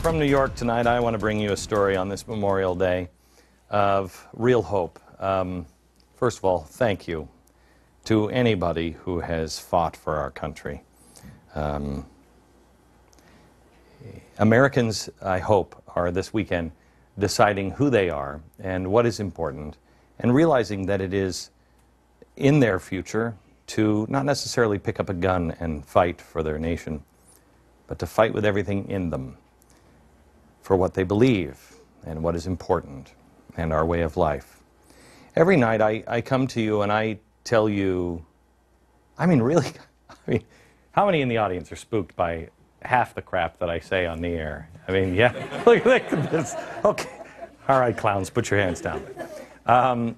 From New York tonight, I want to bring you a story on this Memorial Day of real hope. First of all, thank you to anybody who has fought for our country. Americans, I hope, are this weekend deciding who they are and what is important, and realizing that it is in their future to not necessarily pick up a gun and fight for their nation, but to fight with everything in them for what they believe and what is important and our way of life. Every night I come to you and I tell you, really, how many in the audience are spooked by half the crap that I say on the air? Yeah, look at this. Okay, all right, clowns, put your hands down.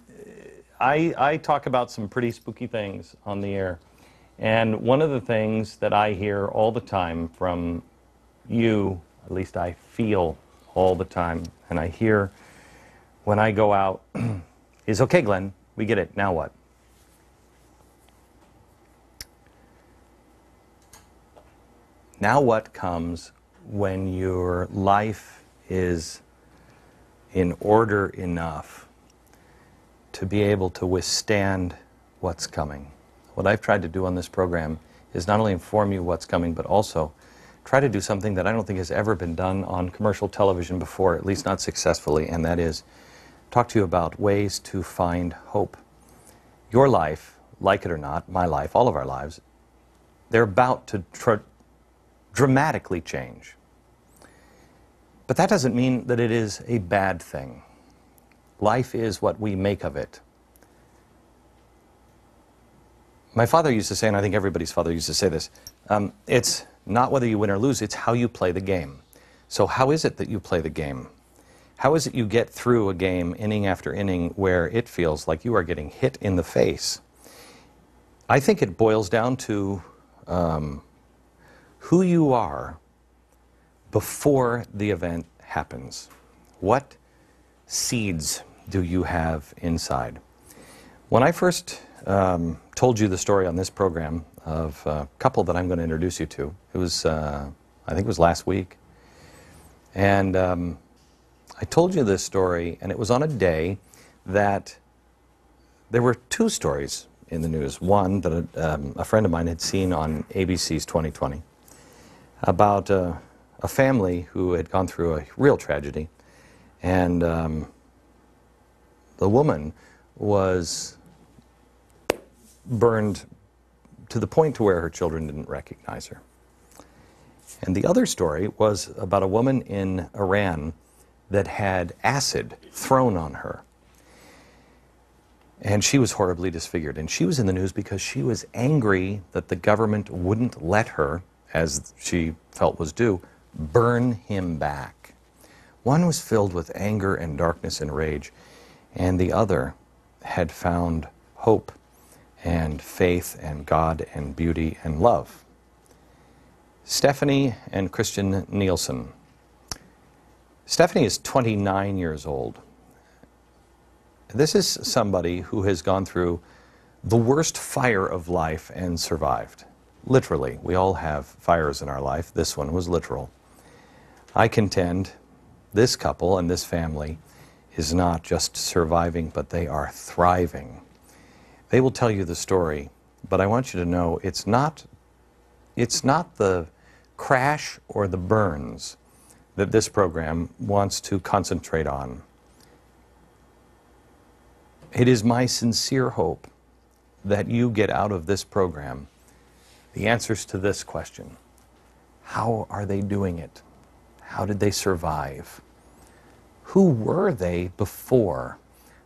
I talk about some pretty spooky things on the air, and one of the things that I hear all the time from you, at least I feel all the time, and I hear when I go out, is, okay, Glenn, we get it, now what? Now what comes when your life is in order enough to be able to withstand what's coming? What I've tried to do on this program is not only inform you what's coming, but also try to do something that I don't think has ever been done on commercial television before, at least not successfully, and that is talk to you about ways to find hope. Your life, like it or not, my life, all of our lives, they're about to dramatically change. But that doesn't mean that it is a bad thing. Life is what we make of it. My father used to say, and I think everybody's father used to say this, it's not whether you win or lose, it's how you play the game. So how is it that you play the game? How is it you get through a game, inning after inning, where it feels like you are getting hit in the face? I think it boils down to who you are before the event happens. What seeds do you have inside? When I first told you the story on this program of a couple that I'm going to introduce you to, it was, I think it was last week, and I told you this story, and it was on a day that there were two stories in the news. One that a friend of mine had seen on ABC's 2020 about a family who had gone through a real tragedy, and the woman was burned to the point to where her children didn't recognize her. And the other story was about a woman in Iran that had acid thrown on her. And she was horribly disfigured. And she was in the news because she was angry that the government wouldn't let her, as she felt was due, burn him back. One was filled with anger and darkness and rage, and the other had found hope and faith and God and beauty and love. Stephanie and Christian Nielsen. Stephanie is 29 years old. This is somebody who has gone through the worst fire of life and survived. Literally, we all have fires in our life. This one was literal. I contend this couple and this family is not just surviving, but they are thriving. They will tell you the story, but I want you to know it's not the crash or the burns that this program wants to concentrate on. It is my sincere hope that you get out of this program the answers to this question. How are they doing it? How did they survive? Who were they before?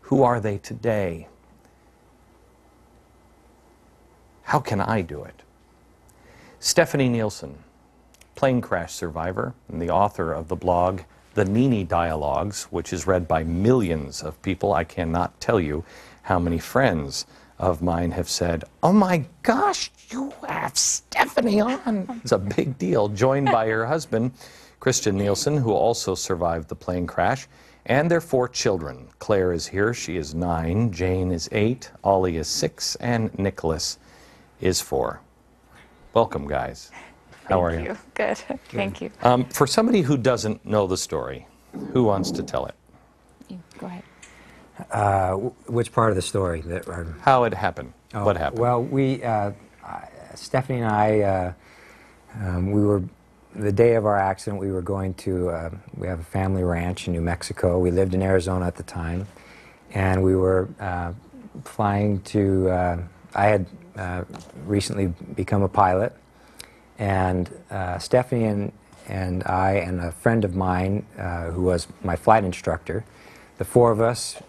Who are they today? How can I do it? Stephanie Nielsen, plane crash survivor and the author of the blog The Nini Dialogues, which is read by millions of people. I cannot tell you how many friends of mine have said, "Oh my gosh, you have Stephanie on." It's a big deal. Joined by her husband, Christian Nielsen, who also survived the plane crash, and their 4 children. Claire is here. She is 9. Jane is 8. Ollie is 6. And Nicholas is 4. Welcome, guys. How are Thank you? you. Good. Thank you. For somebody who doesn't know the story, who wants to tell it? You go ahead. Which part of the story? How it happened? What happened? Well, Stephanie and I, we were, the day of our accident, we were going to, we have a family ranch in New Mexico. We lived in Arizona at the time, and we were flying to, I had recently become a pilot, and Stephanie and I and a friend of mine who was my flight instructor, the four of us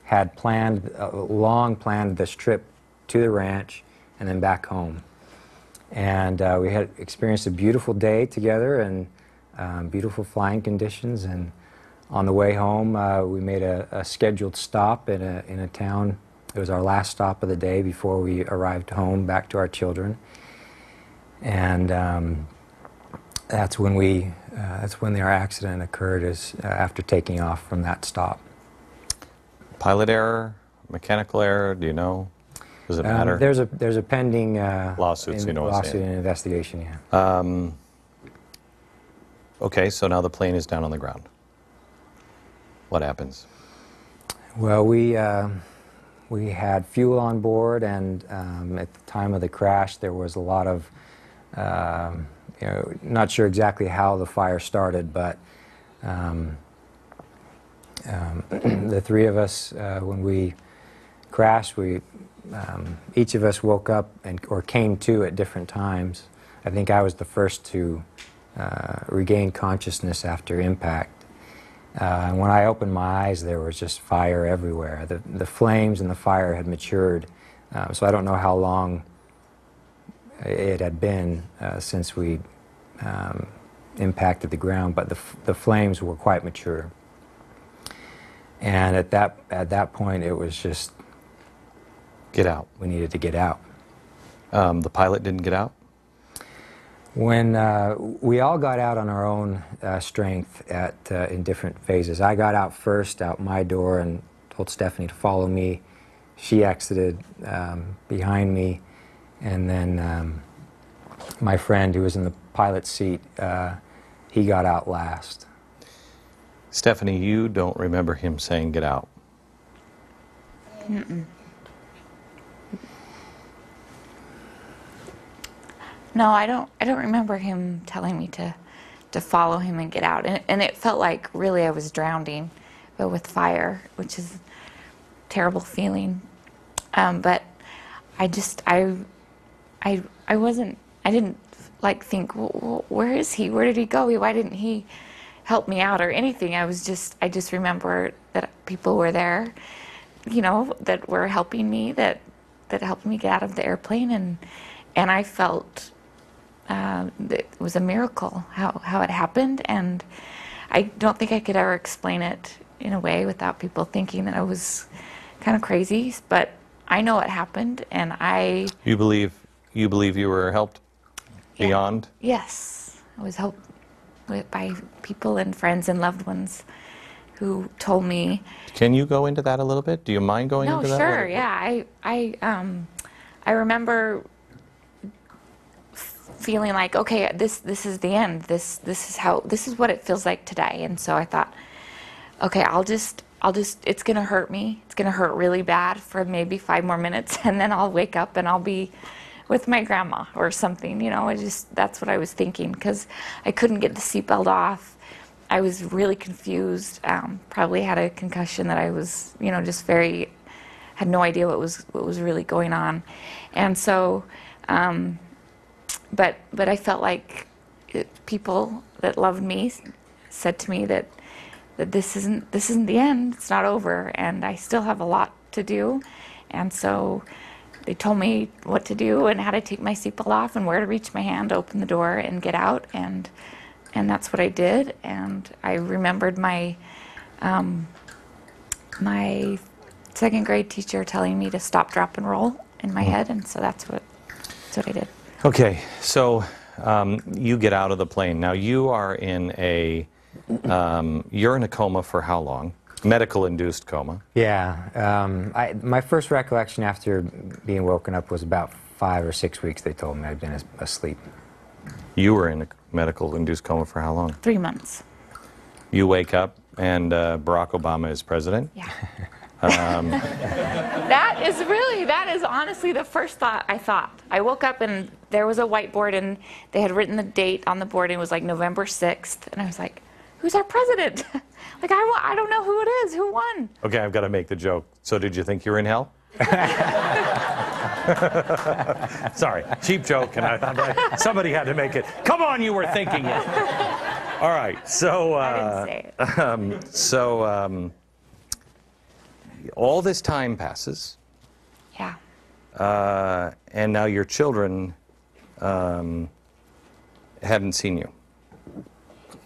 had long planned this trip to the ranch and then back home. And we had experienced a beautiful day together and beautiful flying conditions. And on the way home, we made a scheduled stop in a town. It was our last stop of the day before we arrived home back to our children. And that's when our accident occurred, is after taking off from that stop. Pilot error, mechanical error, do you know? Does it matter? There's a pending lawsuit, so you know what I'm lawsuit saying. and investigation, yeah. Okay, so now the plane is down on the ground. What happens? Well, we had fuel on board, and at the time of the crash, there was a lot of, not sure exactly how the fire started, but the three of us, when we crashed, each of us woke up or came to at different times. I think I was the first to regain consciousness after impact. And when I opened my eyes, there was just fire everywhere. The flames and the fire had matured, so I don't know how long it had been since we impacted the ground, but the flames were quite mature. And at that point, it was just, Get out. we needed to get out. The pilot didn't get out? When we all got out on our own strength in different phases. I got out first, out my door, and told Stephanie to follow me. She exited behind me, and then my friend, who was in the pilot's seat, he got out last. Stephanie, you don't remember him saying get out? Mm-mm. No, I don't remember him telling me to follow him and get out. And it felt like really I was drowning, but with fire, which is a terrible feeling. But I didn't like think, well, where is he? Where did he go? Why didn't he help me out or anything? I just remember that people were there, that were helping me, that helped me get out of the airplane, and I felt that it was a miracle how it happened, and I don't think I could ever explain it in a way without people thinking that I was kind of crazy, but I know it happened, and You believe you were helped beyond? Yes, I was helped by people and friends and loved ones who told me. Can you go into that a little bit? Do you mind going into that? No, sure, yeah. I remember feeling like, okay, this is the end. This is what it feels like today. And so I thought, okay, I'll just it's gonna hurt me. It's gonna hurt really bad for maybe 5 more minutes, and then I'll wake up and I'll be with my grandma or something. That's what I was thinking, because I couldn't get the seatbelt off. I was really confused. Probably had a concussion that I was, just had no idea what was really going on, and so. But I felt like people that loved me said to me that this isn't the end. It's not over, and I still have a lot to do. And so they told me what to do and how to take my seatbelt off and where to reach my hand, open the door, and get out. And that's what I did. And I remembered my my second grade teacher telling me to stop, drop, and roll in my head, and so that's what I did. Okay, so you get out of the plane. Now you are in you're in a coma for how long? Medical-induced coma. Yeah, my first recollection after being woken up was about 5 or 6 weeks. They told me I'd been asleep. You were in a medical-induced coma for how long? 3 months. You wake up and Barack Obama is president? Yeah. That is honestly the first thought I thought. I woke up and there was a whiteboard and they had written the date on the board and it was like November 6th. And I was like, who's our president? Like, I don't know who it is. Who won? Okay, I've got to make the joke. So did you think you were in hell? Sorry, cheap joke, and I thought like, somebody had to make it. Come on, you were thinking it. All right, so I didn't say it. All this time passes, Yeah. and now your children hadn't seen you.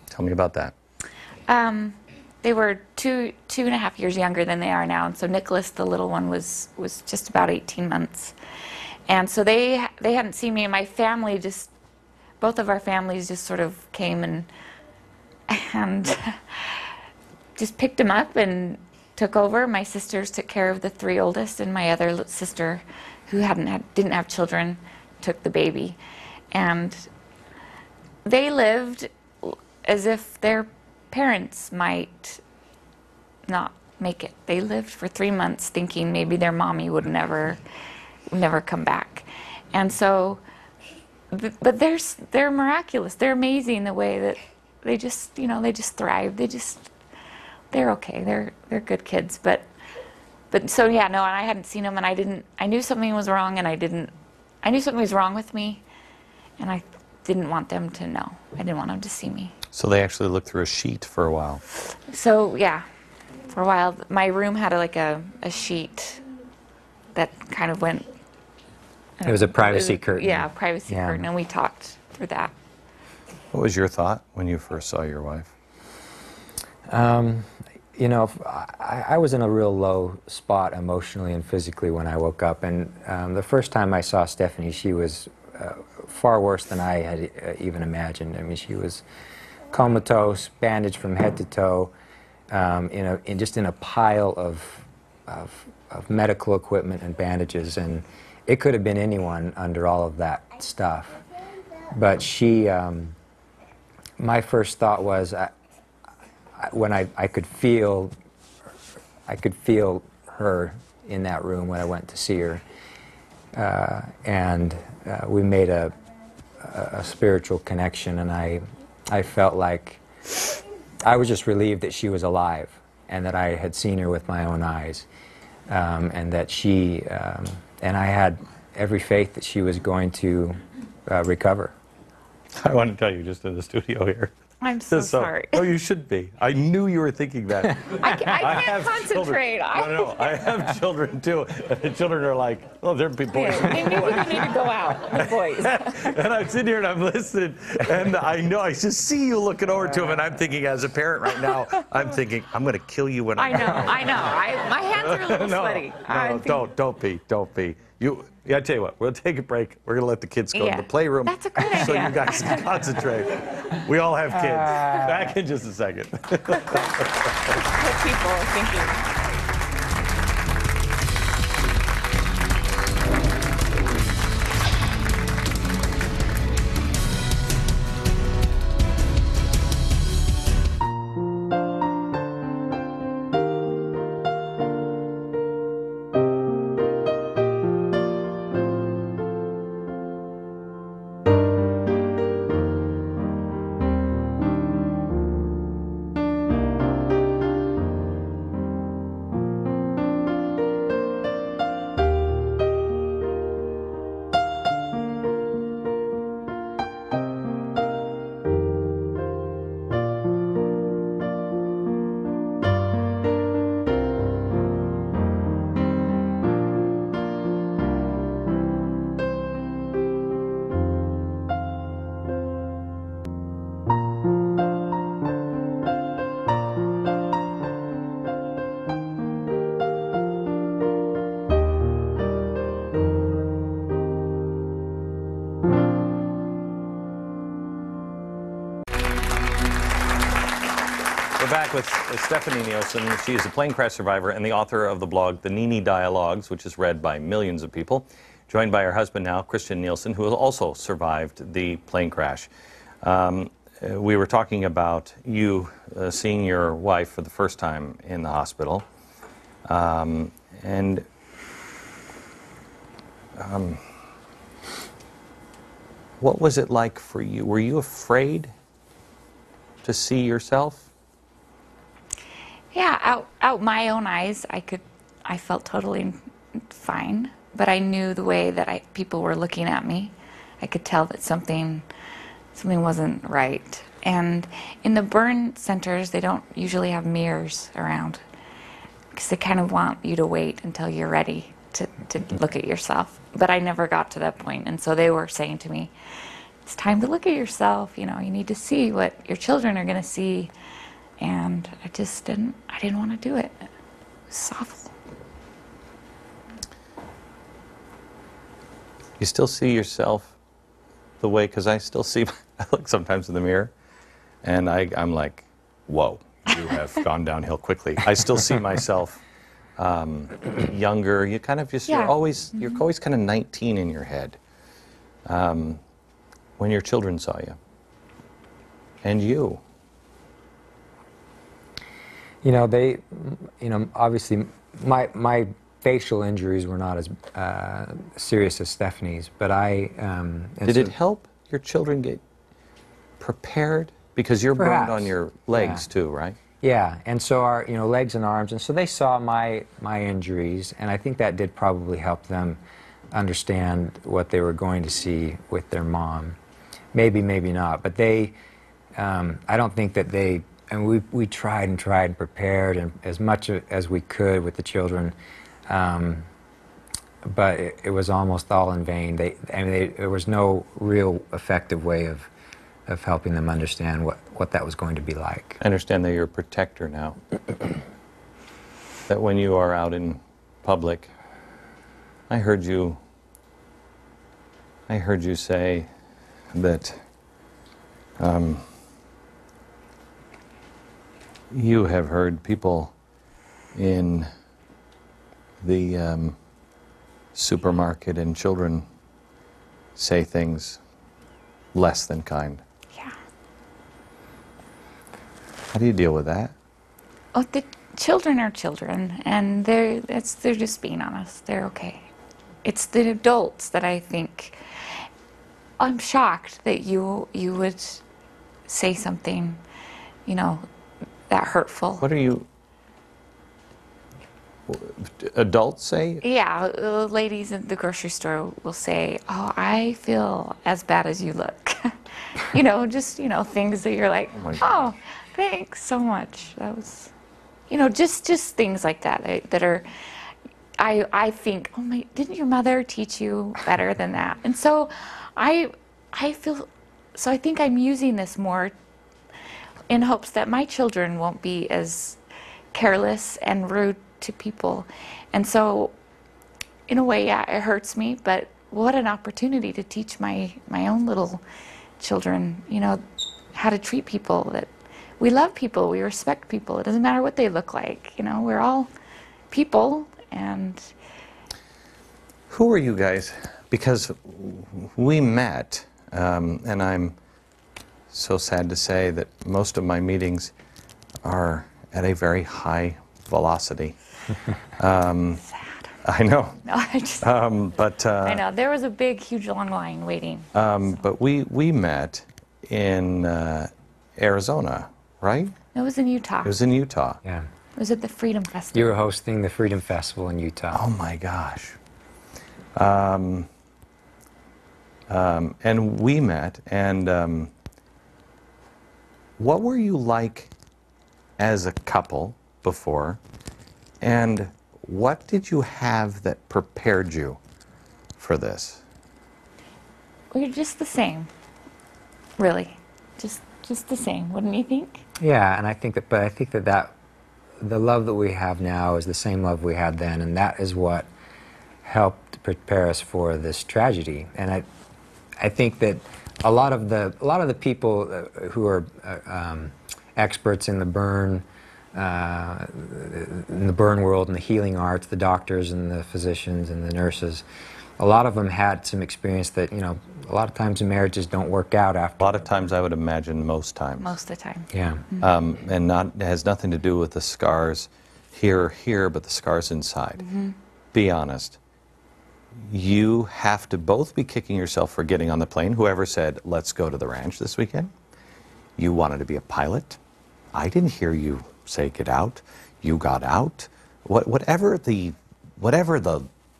Tell me about that. They were two and a half years younger than they are now, and so Nicholas, the little one, was just about 18 months, and so they hadn't seen me. And my family both of our families just sort of came and just picked him up and took over. My sisters took care of the 3 oldest, and my other sister, who didn't have children, took the baby, and they lived as if their parents might not make it. They lived for 3 months thinking maybe their mommy would never come back. And so, but they're miraculous. They're amazing the way that they just thrive. They're okay. They're good kids. But so yeah, no, and I hadn't seen them, and I knew something was wrong, and I knew something was wrong with me, and I didn't want them to know. I didn't want them to see me. So they actually looked through a sheet for a while. So yeah, for a while, my room had a sheet that kind of went. It was a privacy curtain. Yeah, a privacy curtain, and we talked through that. What was your thought when you first saw your wife? You know, I was in a real low spot emotionally and physically when I woke up, and the first time I saw Stephanie, she was far worse than I had even imagined. I mean, she was comatose, bandaged from head to toe, just in a pile of medical equipment and bandages, and it could have been anyone under all of that stuff. But she, my first thought was, when I could feel her in that room when I went to see her, and we made a spiritual connection, and I felt like I was just relieved that she was alive and that I had seen her with my own eyes, and that she and I had every faith that she was going to recover. I want to tell you, just in the studio here. I'm so sorry. Oh, you should be. I knew you were thinking that. I can't concentrate. No, I have children too. And the children are like, oh, they're boys. Yeah, maybe we need to go out, the boys. And I'm sitting here and I'm listening, and I know, I just see you looking over to him, and I'm thinking, as a parent right now, I'm thinking, I'm going to kill you when I know. My hands are a little sweaty. Don't be. Yeah, I tell you what, we'll take a break. We're going to let the kids go to the playroom. That's a great so idea. you guys can concentrate. We all have kids. Back in just a second. Good people, thank you. Back with Stephanie Nielsen. She is a plane crash survivor and the author of the blog The Nini Dialogues, which is read by millions of people. joined by her husband now, Christian Nielsen, who also survived the plane crash. We were talking about you seeing your wife for the first time in the hospital. And what was it like for you? Were you afraid to see yourself? Yeah, out my own eyes, I felt totally fine, but I knew the way that people were looking at me. I could tell that something wasn't right. And in the burn centers, they don't usually have mirrors around because they kind of want you to wait until you're ready to look at yourself. But I never got to that point, and so they were saying to me, it's time to look at yourself, you need to see what your children are going to see. And I didn't want to do it. It was awful. You still see yourself the way, because I still see, I look sometimes in the mirror, and I'm like, whoa, you have gone downhill quickly. I still see myself younger. You kind of just, Yeah. you're always kind of 19 in your head when your children saw you. And you. Obviously, my facial injuries were not as serious as Stephanie's, but Did it help your children get prepared? Because you're burned Perhaps. on your legs Yeah. too, right? Yeah, and so our legs and arms, and so they saw my injuries, and I think that did probably help them understand what they were going to see with their mom. Maybe not, but they, I don't think that they, and we tried and prepared and as much as we could with the children, but it was almost all in vain. There was no real effective way of helping them understand what that was going to be like. I understand that you're a protector now. That when you are out in public, I heard you say that you have heard people in the supermarket and children say things less than kind. Yeah. How do you deal with that? Oh, the children are children, and they're just being honest. They're okay. It's the adults that I think, I'm shocked that you would say something, that hurtful. What are you... Adults say? Yeah, ladies at the grocery store will say, "Oh, I feel as bad as you look." Just things that you're like, my gosh. "Oh, thanks so much." That was, just things like that are. I think, oh my, didn't your mother teach you better than that? And so, I feel, so I think I'm using this more in hopes that my children won't be as careless and rude to people. And so, in a way, yeah, it hurts me, but what an opportunity to teach my own little children, how to treat people, that we love people, we respect people. It doesn't matter what they look like, we're all people. And who are you guys? Because we met, and I'm so sad to say that most of my meetings are at a very high velocity. sad. I know. No, I know, there was a big, huge, long line waiting. But we met in Arizona, right? It was in Utah. It was in Utah. Yeah. It was at the Freedom Festival. You were hosting the Freedom Festival in Utah. Oh my gosh. And we met, and what were you like as a couple before, and what did you have that prepared you for this? We're just the same, really. Just the same, wouldn't you think? Yeah, and I think that the love that we have now is the same love we had then, and that is what helped prepare us for this tragedy. And I think that a lot of the people who are experts in the burn world and the healing arts, the doctors and the physicians and the nurses, a lot of them had some experience that, you know, a lot of times marriages don't work out after. A lot of times, I would imagine, most times. Most of the time. Yeah. And it has nothing to do with the scars here or here, but the scars inside. Be honest. You have to both be kicking yourself for getting on the plane. Whoever said, let's go to the ranch this weekend? You wanted to be a pilot. I didn't hear you say get out. You got out. Whatever the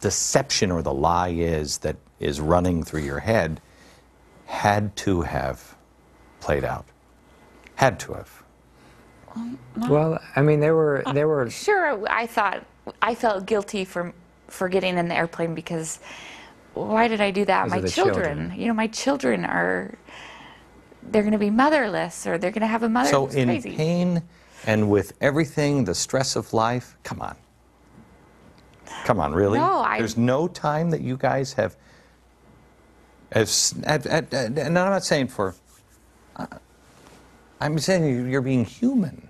deception or the lie is that is running through your head had to have played out. Had to have. Well, I mean, there were. Sure, I felt guilty for getting in the airplane because why did I do that? Because My of the children, you know, my children they're going to be motherless or they're going to have a mother So who's in crazy. pain and with everything, the stress of life, come on. Come on, really? No, There's no time that you guys have, and I'm not saying I'm saying you're being human.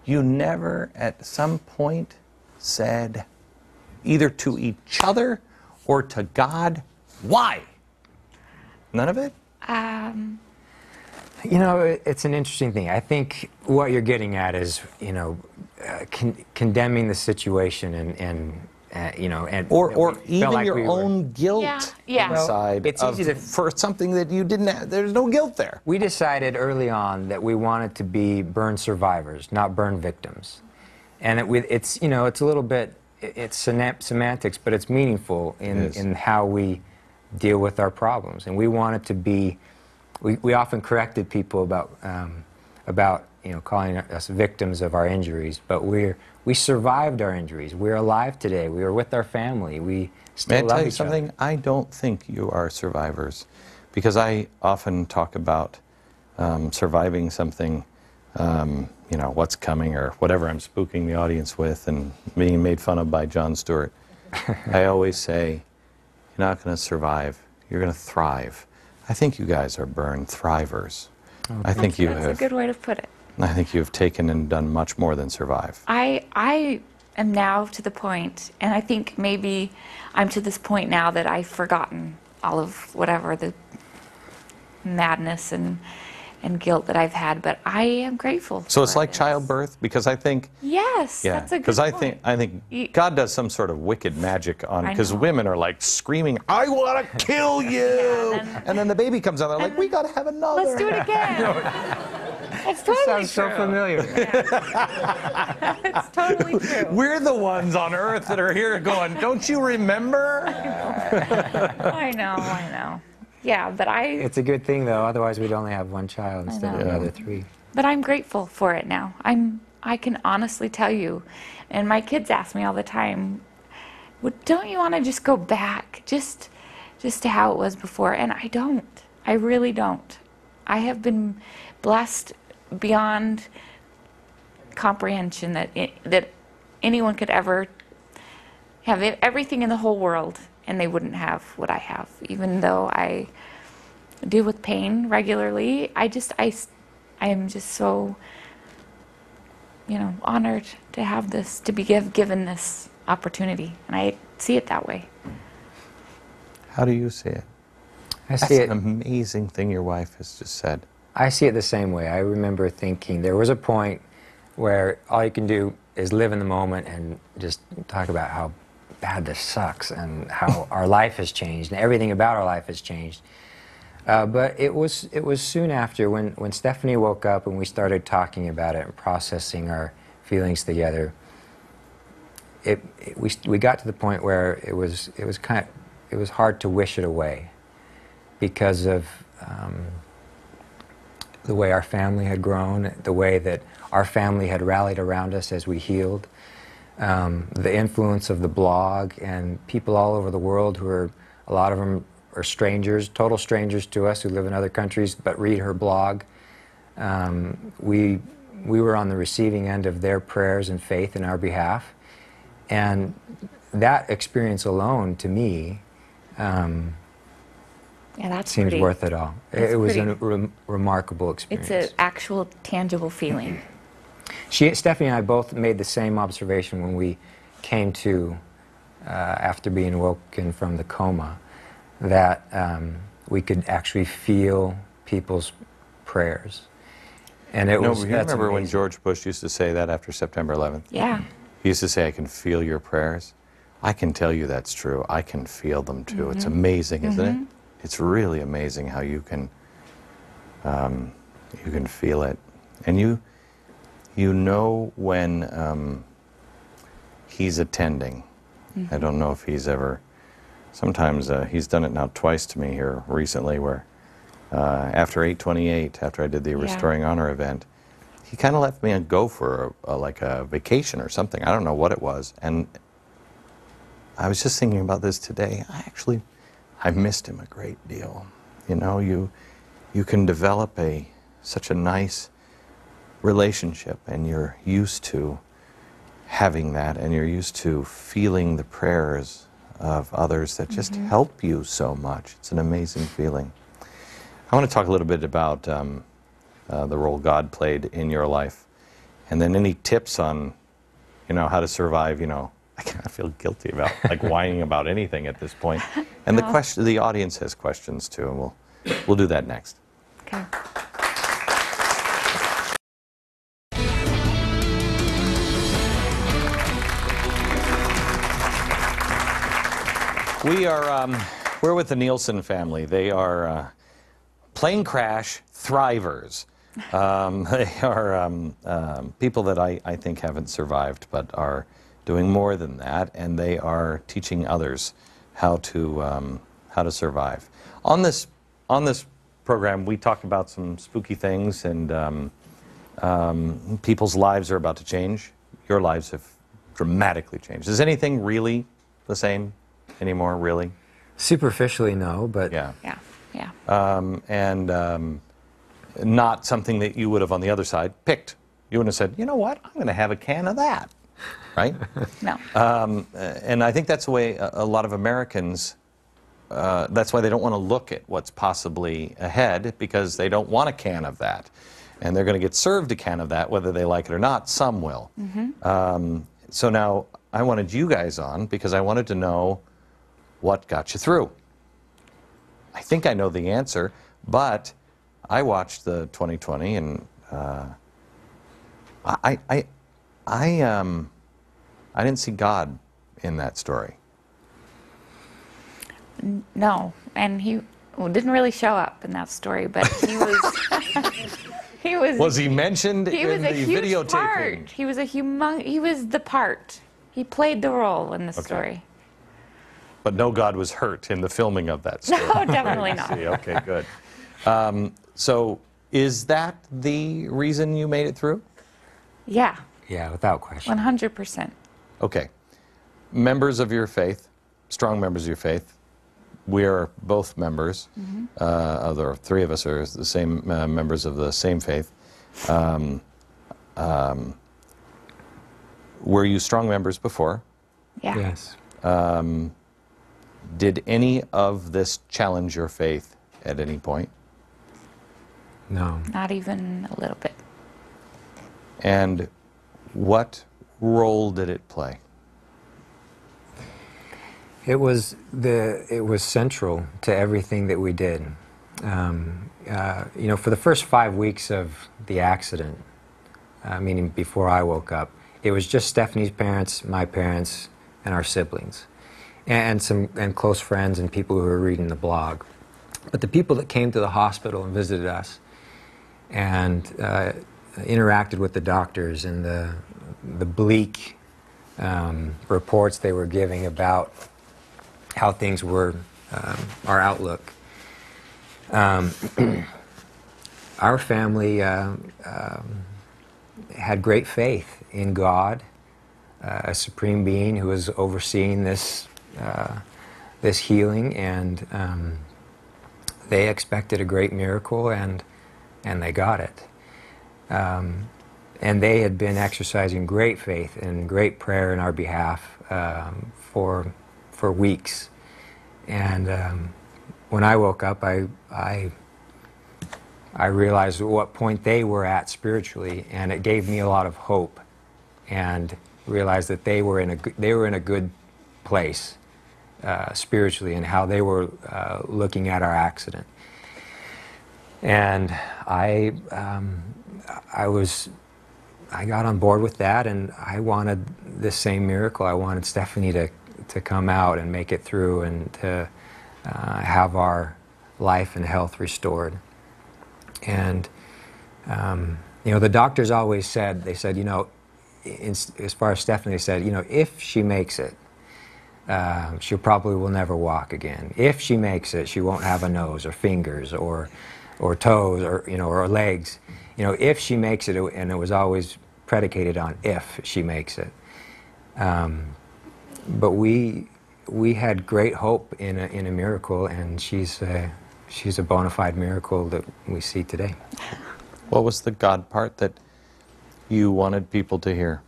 You never at some point said, either to each other or to God, why? None of it? You know, it's an interesting thing. I think what you're getting at is, you know, condemning the situation and you know, and Or we felt even like your we were- own guilt Yeah. Well, inside it's easy to- for something that you didn't have. There's no guilt there. We decided early on that we wanted to be burn survivors, not burn victims. And it's you know, it's a little bit, it's semantics, but it's meaningful in how we deal with our problems. And we wanted to be, we often corrected people about you know, calling us victims of our injuries, but we survived our injuries. We're alive today. We are with our family. We still May I love tell you each something? other. I don't think you are survivors, because I often talk about surviving something, you know, what's coming or whatever I'm spooking the audience with and being made fun of by Jon Stewart. I always say, you're not going to survive. You're going to thrive. I think you guys are burn thrivers. I think you That's have. a good way to put it. I think you have taken and done much more than survive. I am now to the point, and I think maybe I'm to this point now that I've forgotten all of whatever the madness and guilt that I've had, but I am grateful. So it's for like it. childbirth, because I think, Yes, yeah, that's a good because point. I think You- God does some sort of wicked magic on, I because know. women are like screaming, "I want to kill you," Yeah, and then the baby comes out, they're like, "We got to have another." Let's do it again. It's totally Sounds so true. familiar. It's totally true. We're the ones on earth that are here going, "Don't you remember?" I know. Yeah, but It's a good thing, though. Otherwise, we'd only have one child instead of know. another three. But I'm grateful for it now. I can honestly tell you, and my kids ask me all the time, well, don't you want to just go back just to how it was before? And I don't. I really don't. I have been blessed beyond comprehension that anyone could ever have everything in the whole world and they wouldn't have what I have. Even though I deal with pain regularly, I am just so, you know, honored to have this, to be given this opportunity, and I see it that way. How do you see it? I That's see it. an amazing thing your wife has just said. I see it the same way. I remember thinking there was a point where all you can do is live in the moment and just talk about how bad this sucks and how our life has changed and everything about our life has changed. But it was soon after when Stephanie woke up and we started talking about it and processing our feelings together. We got to the point where it was hard to wish it away because of the way our family had grown, the way that our family had rallied around us as we healed, the influence of the blog and people all over the world who are, a lot of them are strangers, total strangers to us who live in other countries but read her blog. We were on the receiving end of their prayers and faith in our behalf. And that experience alone, to me, Yeah, that's seems pretty, worth it all. That's It was pretty. a remarkable experience. It's an actual tangible feeling. Stephanie and I both made the same observation when we came to after being woken from the coma. that we could actually feel people's prayers. And it No, was, you that's remember when amazing. George Bush used to say that after September 11th? Yeah. He used to say, I can feel your prayers. I can tell you that's true. I can feel them too. It's amazing, isn't it? It's really amazing how you can feel it. And you know when he's attending. I don't know if he's ever, sometimes he's done it now twice to me here recently where after 8/28, after I did the Restoring Honor event, he kind of let me go for like a vacation or something. I don't know what it was. And I was just thinking about this today. I missed him a great deal. You know, you can develop such a nice relationship, and you're used to having that, and you're used to feeling the prayers of others that just help you so much. It's an amazing feeling. I want to talk a little bit about the role God played in your life, and then any tips on, how to survive. I kind of feel guilty about like whining about anything at this point. And the audience has questions too, and we'll do that next. Okay. We're with the Nielsen family. They are plane crash thrivers. They are people that I think haven't survived, but are doing more than that, and they are teaching others how to survive. On this program, we talk about some spooky things, and people's lives are about to change. Your lives have dramatically changed. Is anything really the same anymore? Really? Superficially, no, but Yeah. Yeah. Not something that you would have on the other side picked. You wouldn't have said, you know what, I'm going to have a can of that, right? No. And I think that's the way a lot of Americans, that's why they don't want to look at what's possibly ahead, because they don't want a can of that. And they're going to get served a can of that, whether they like it or not. Some will. So now I wanted you guys on because I wanted to know what got you through. I think I know the answer, but I watched the 2020, and I didn't see God in that story. No. And he didn't really show up in that story, but he was. He was. Was he mentioned He was in a the huge videotaping? part. He was he was the part. He played the role in the story. But no God was hurt in the filming of that story. No, definitely I not. see. Okay, good. So is that the reason you made it through? Yeah. yeah, without question. 100%. Okay. Members of your faith, strong members of your faith, we are both members. The three of us are the same members of the same faith. Were you strong members before? Yeah. Yes. Did any of this challenge your faith at any point? No. Not even a little bit. And what role did it play? It was central to everything that we did. For the first 5 weeks of the accident, meaning before I woke up, it was just Stephanie's parents, my parents, and our siblings, and close friends and people who were reading the blog. But the people that came to the hospital and visited us and interacted with the doctors and the bleak reports they were giving about how things were, our outlook. Our family had great faith in God, a supreme being who was overseeing this healing, and they expected a great miracle, and they got it. And they had been exercising great faith and great prayer in our behalf for weeks. And when I woke up, I realized at what point they were at spiritually, and it gave me a lot of hope, and realized that they were in a good place spiritually and how they were looking at our accident. And I got on board with that, and I wanted the same miracle. I wanted Stephanie to come out and make it through, and to have our life and health restored. And the doctors always said, they said, as far as Stephanie, they said, if she makes it, she probably will never walk again. If she makes it, she won't have a nose or fingers or toes or legs. If she makes it, and it was always predicated on if she makes it. But we had great hope in a miracle, and she's a bona fide miracle that we see today. What was the God part that you wanted people to hear?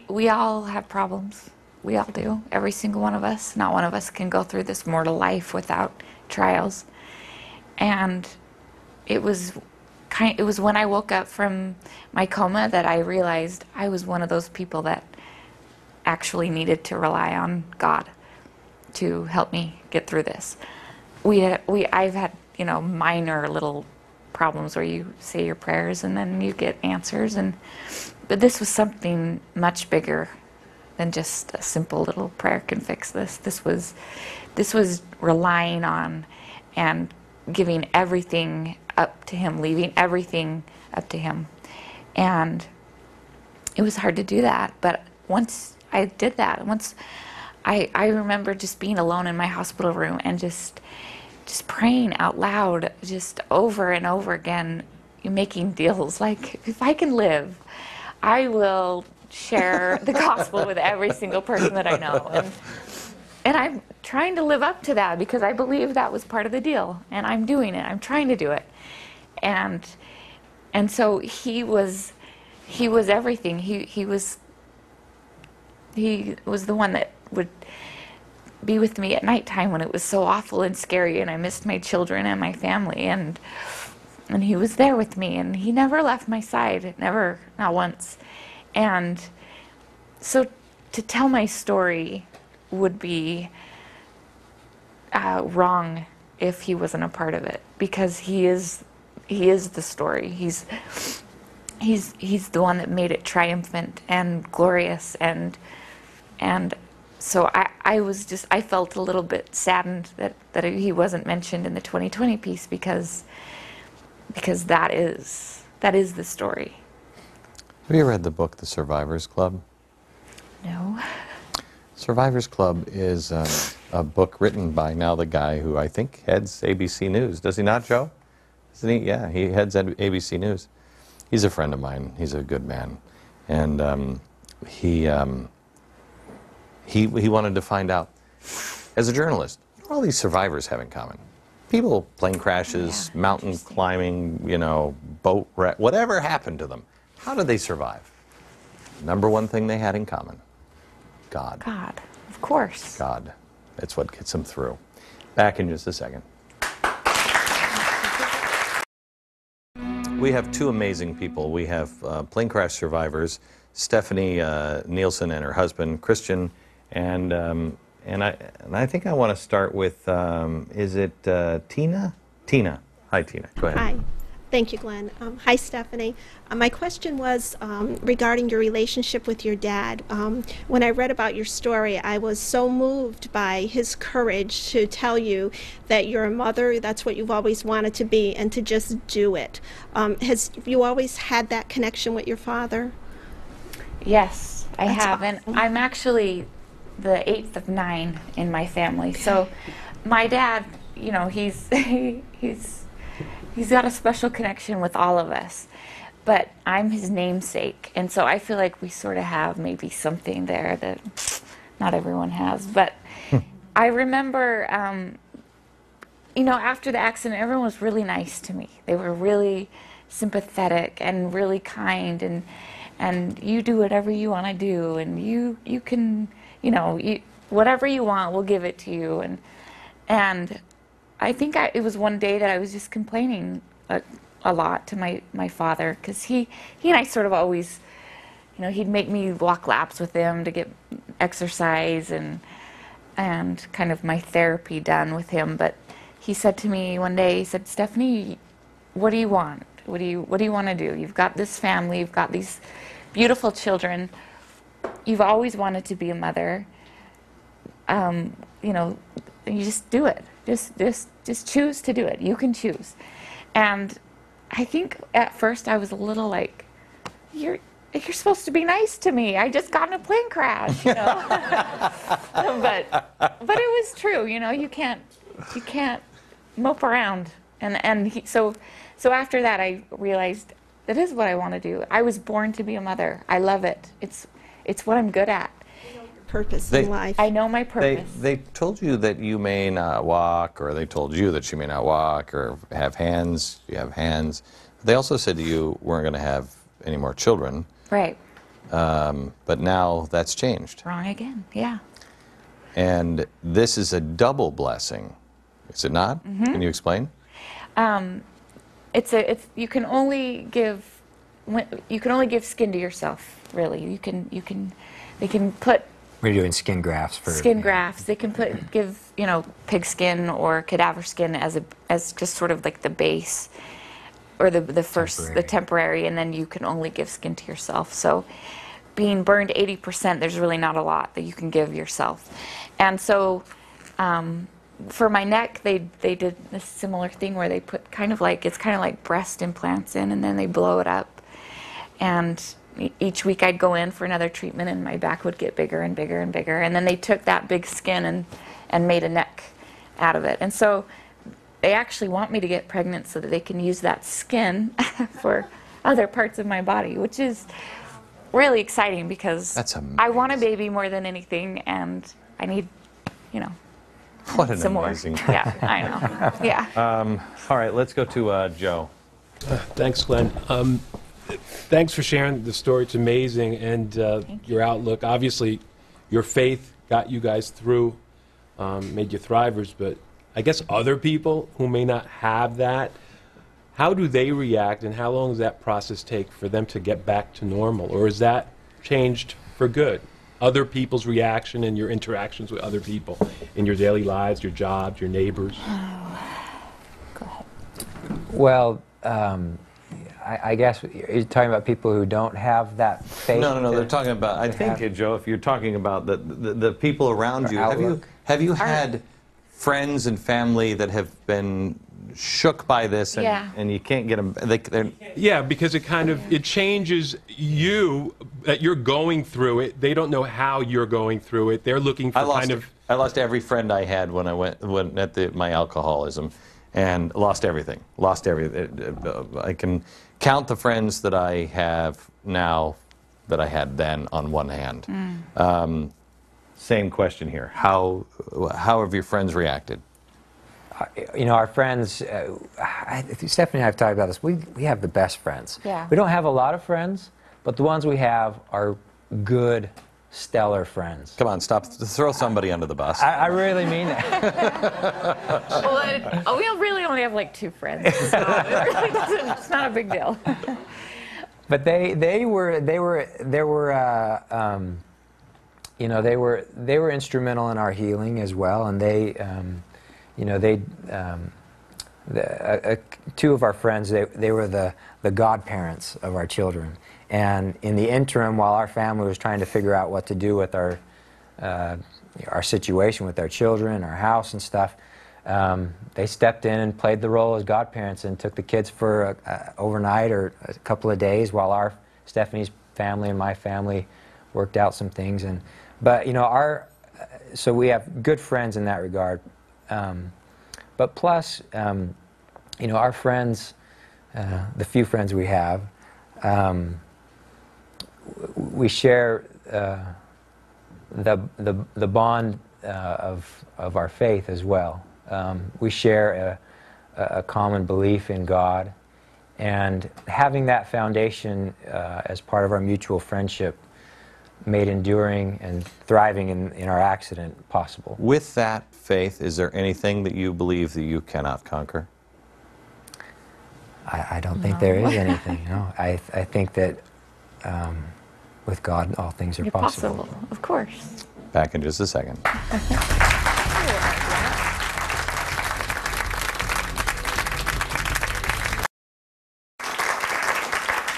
We all have problems. We all do. Every single one of us. Not one of us can go through this mortal life without trials. And it was when I woke up from my coma that I realized I was one of those people that actually needed to rely on God to help me get through this. I've had, minor little problems where you say your prayers and then you get answers, but this was something much bigger than just a simple little prayer can fix this. This was relying on and giving everything up to Him, leaving everything up to Him. And it was hard to do that, but once I did that, I remember just being alone in my hospital room and just praying out loud, just over and over again, making deals like, if I can live, I will share the gospel with every single person that I know. And I'm trying to live up to that because I believe that was part of the deal. And I'm doing it. I'm trying to do it. And so he was everything. He was the one that would be with me at nighttime when it was so awful and scary and I missed my children and my family, and he was there with me, and he never left my side, never, not once. And so to tell my story would be wrong if he wasn't a part of it, because he is the story. He's the one that made it triumphant and glorious, and so I felt a little bit saddened that he wasn't mentioned in the 2020 piece, because that is the story. Have you read the book, The Survivors Club? No. Survivors Club is a book written by now the guy who I think heads ABC News. Does he not, Joe? Isn't he? Yeah, he heads ABC News. He's a friend of mine. He's a good man. And he wanted to find out, as a journalist, what all these survivors have in common. People, plane crashes, mountain climbing, boat wreck, whatever happened to them. How did they survive? Number one thing they had in common: God. God, of course. God. That's what gets them through. Back in just a second. We have two amazing people. We have plane crash survivors, Stephanie Nielsen and her husband, Christian, and I think I want to start with, is it Tina? Tina. Hi, Tina. Go ahead. Hi. Thank you, Glenn. Hi, Stephanie. My question was regarding your relationship with your dad. When I read about your story, I was so moved by his courage to tell you that you're a mother, that's what you've always wanted to be, and to just do it. Has you always had that connection with your father? Yes, I That's have. And awesome. I'm actually the 8th of 9 in my family. So my dad, he's got a special connection with all of us, but I'm his namesake, and so I feel like we sort of have maybe something there that not everyone has. But I remember, after the accident, everyone was really nice to me. They were really sympathetic and really kind, and you do whatever you want to do, and you can, whatever you want, we'll give it to you. And I think it was one day that I was just complaining a lot to my father, because he and I sort of always, you know, he'd make me walk laps with him to get exercise and kind of my therapy done with him. But he said to me one day, he said, Stephanie, what do you want? What do you want to do? You've got this family, you've got these beautiful children. You've always wanted to be a mother. You know, you just do it. Just choose to do it. You can choose. And I think at first I was a little like, you're supposed to be nice to me. I just got in a plane crash, you know. but it was true, you know. You can't mope around. So after that, I realized that is what I want to do. I was born to be a mother. I love it. It's what I'm good at. Purpose in life. I know my purpose. They told you that you may not walk, or they told you that you may not walk, or have hands. You have hands. They also said you weren't going to have any more children. Right. But now that's changed. Wrong again. Yeah. And this is a double blessing, is it not? Mm-hmm. Can you explain? You can only give skin to yourself. Really, they can put We're doing skin grafts for skin grafts. They can give pig skin or cadaver skin as just sort of like the base, or the temporary, and then you can only give skin to yourself. So being burned 80%, there's really not a lot that you can give yourself. And so for my neck, they did a similar thing where they put kind of like breast implants in, and then they blow it up. And each week I'd go in for another treatment, and my back would get bigger and bigger and bigger. And then they took that big skin and made a neck out of it. And so they actually want me to get pregnant so that they can use that skin for other parts of my body, which is really exciting because That's I want a baby more than anything, and I need, What an some amazing. more. Yeah, I know. Yeah. All right, let's go to Joe. Thanks, Glenn. Thanks for sharing the story. It's amazing, and your outlook. Obviously, your faith got you guys through, made you thrivers, but I guess other people who may not have that, how do they react, and how long does that process take for them to get back to normal? Or is that changed for good? Other people's reaction and your interactions with other people in your daily lives, your jobs, your neighbors? Go ahead. Well, I guess you're talking about people who don't have that faith. No, they're talking about, I think, Joe, if you're talking about the people around you, have you had friends and family that have been shook by this, and you can't get them, Yeah, because it changes you, that you're going through it. They don't know how you're going through it. They're looking for I lost every friend I had when I went at my alcoholism, and lost everything. I can count the friends that I have now that I had then on one hand. Same question here. How have your friends reacted? Our friends, Stephanie and I have talked about this, we have the best friends. Yeah. We don't have a lot of friends, but the ones we have are good, stellar friends. Come on, stop. Throw somebody under the bus. I really mean that. Well, we really only have like 2 friends, so it's not a big deal. But they were instrumental in our healing as well, and two of our friends, they were the godparents of our children. And in the interim, while our family was trying to figure out what to do with our situation with our children, our house and stuff, they stepped in and played the role as godparents and took the kids for overnight or a couple of days while Stephanie's family and my family worked out some things. So we have good friends in that regard. But plus, our friends, the few friends we have, we share the bond of our faith as well. We share a common belief in God, and having that foundation as part of our mutual friendship made enduring and thriving in our accident possible. With that faith, is there anything that you believe that you cannot conquer? I don't think there is anything. No, I think that with God, all things are You're possible. possible, of course. Back in just a second.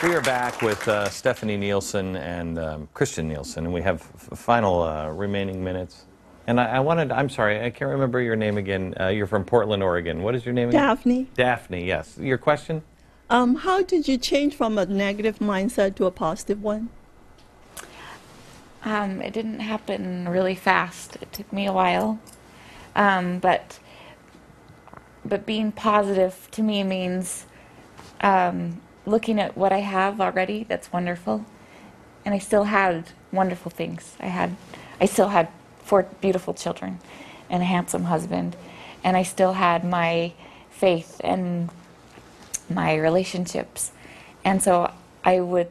We are back with Stephanie Nielsen and Christian Nielsen, and we have final remaining minutes. And I'm sorry, I can't remember your name again. You're from Portland, Oregon. What is your name again? Daphne, Daphne, yes. Your question? how did you change from a negative mindset to a positive one? It didn't happen really fast. It took me a while. But being positive to me means looking at what I have already that's wonderful. And I still had wonderful things. I still had 4 beautiful children and a handsome husband. And I still had my faith and my relationships. And so I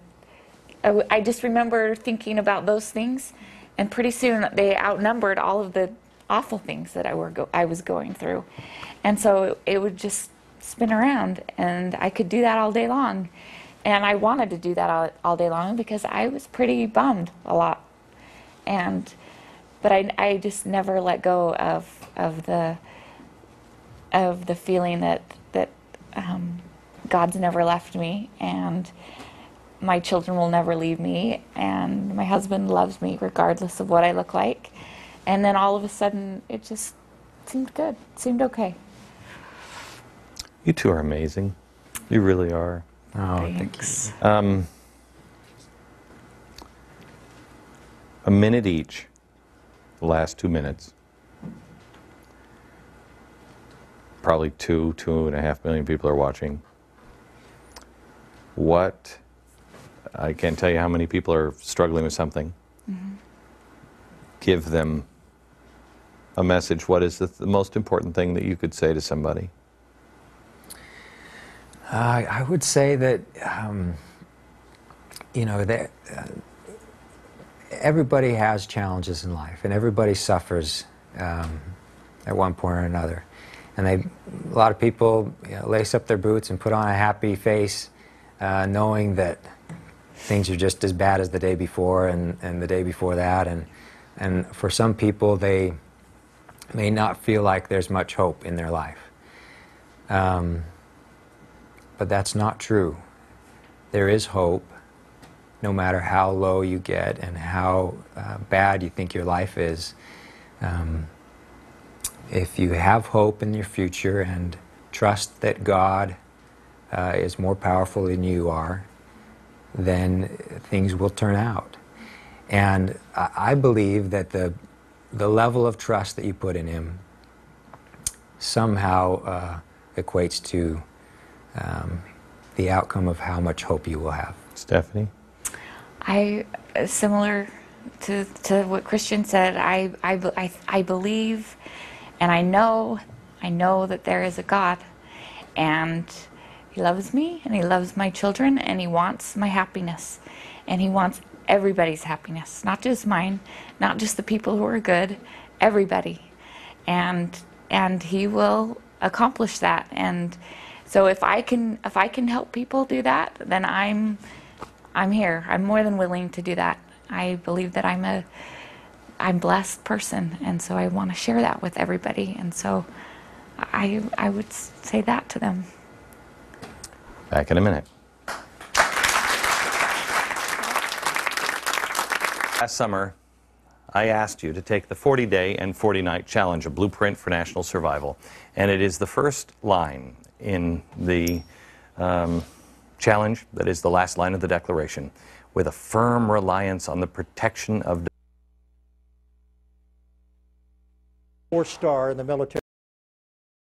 just remember thinking about those things, and pretty soon they outnumbered all of the awful things that I was going through. And so it would just spin around, and I could do that all day long. And I wanted to do that all day long because I was pretty bummed a lot. But I just never let go of the feeling that God's never left me, and my children will never leave me, and my husband loves me regardless of what I look like. And then all of a sudden, it just seemed good. It seemed okay. You two are amazing. You really are. Oh, Thanks. thank you. A minute each, the last 2 minutes. Probably 2.5 million people are watching. I can't tell you how many people are struggling with something. Mm-hmm. Give them a message. What is the most important thing that you could say to somebody? I would say that, everybody has challenges in life, and everybody suffers at one point or another. And a lot of people lace up their boots and put on a happy face, knowing that things are just as bad as the day before and the day before that. And for some people, they may not feel like there's much hope in their life. But that's not true. There is hope, no matter how low you get and how bad you think your life is. If you have hope in your future and trust that God is more powerful than you are, then things will turn out. And I believe that the level of trust that you put in Him somehow equates to the outcome of how much hope you will have. Stephanie? Similar to what Christian said, I believe and I know that there is a God, and He loves me, and He loves my children, and He wants my happiness, and He wants everybody's happiness, not just mine, not just the people who are good, everybody. And He will accomplish that. And so if I can help people do that, then I'm here. I'm more than willing to do that. I believe that I'm a blessed person, and so I want to share that with everybody. And so I would say that to them. Back in a minute. Last summer, I asked you to take the 40-day and 40-night challenge, a blueprint for national survival. And it is the first line in the challenge that is the last line of the Declaration, with a firm reliance on the protection of 4-star in the military.